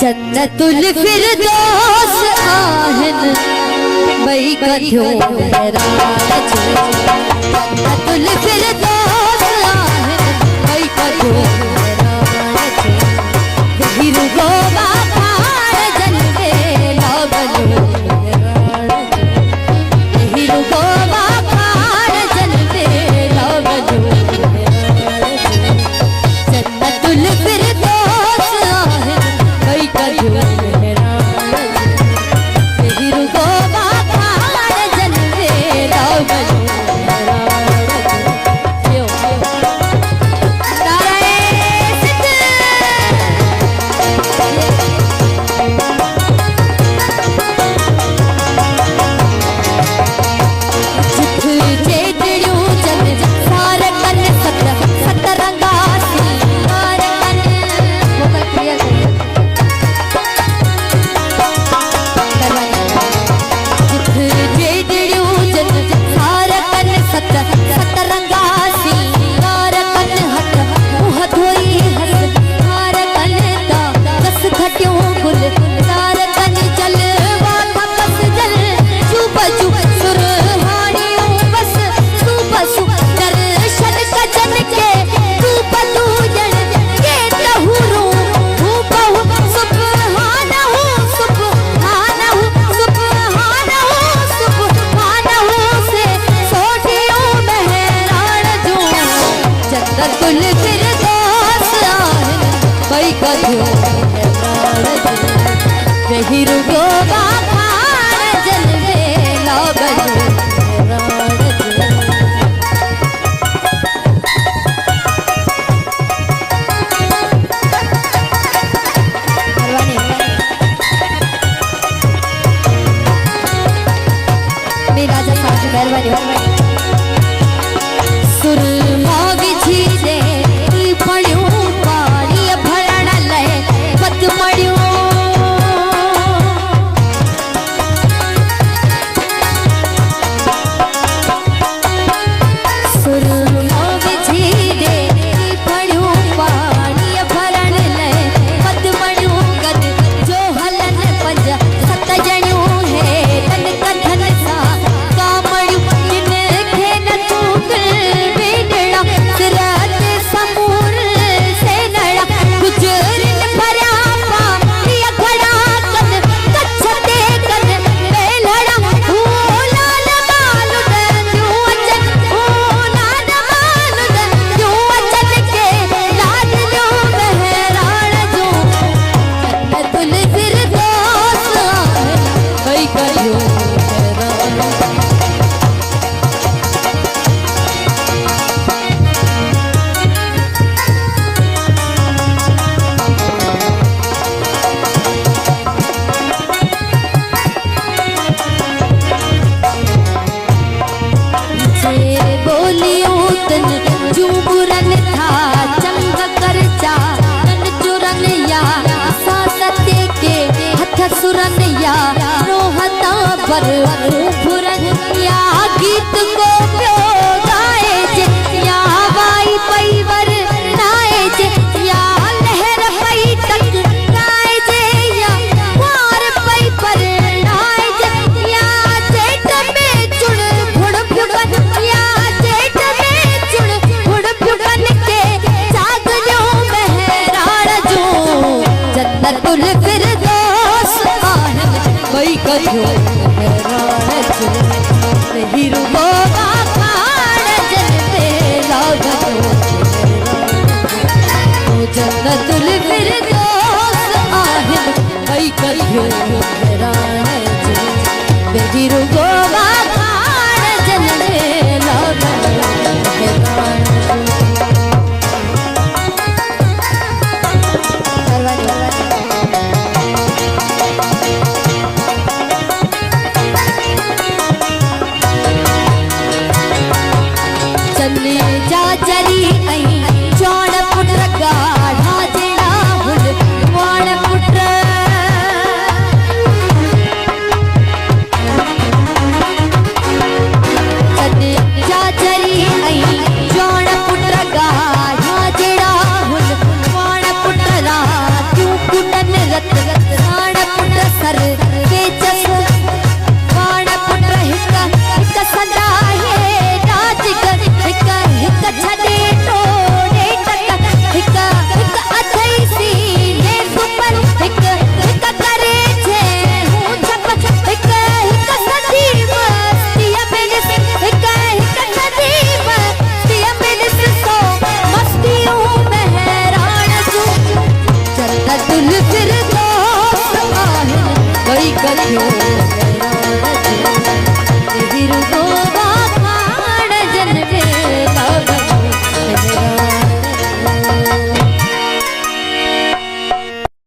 जन्नतुल फिरदौस आहन बई कथो मेराज जन्नतुल फिरदौस आहन बई कथो मेराज वीर गोवा पार जन्मे लावलो मेराज वीर गोवा पार जन्मे लावलो मेराज जन्नतुल फिरदौस आहन बई कथो वीर गोवा पार जन्मे लावलो मेरा राजा साहब मेहरबानी सुरमा विझी दे पड़ियो पानी भरण ले पत मड़ियो सुरनिया रोहता पर फुरनिया गीत को प्यो गाए जे या वाई पैवर नाए जे या लहर पई तक गाए जे या वार पई पर नाए जे या जेठ में चुड़ फुड़ फुड़न या जेठ में चुड़ फुड़ फुड़न के जागलो बहराड़ जो जन्नतुल फिरदौस बई कथो मेराज वीर गोवा पार जन्मे लावलो जन्नतुल फिरदौस आहन बई कथो मेराज वीर गोवा पार जन्मे लावलो चन्ने जाजरी आई चौड़ पुत्र गाढ़ा जेड़ा हुल वाण पुत्र जय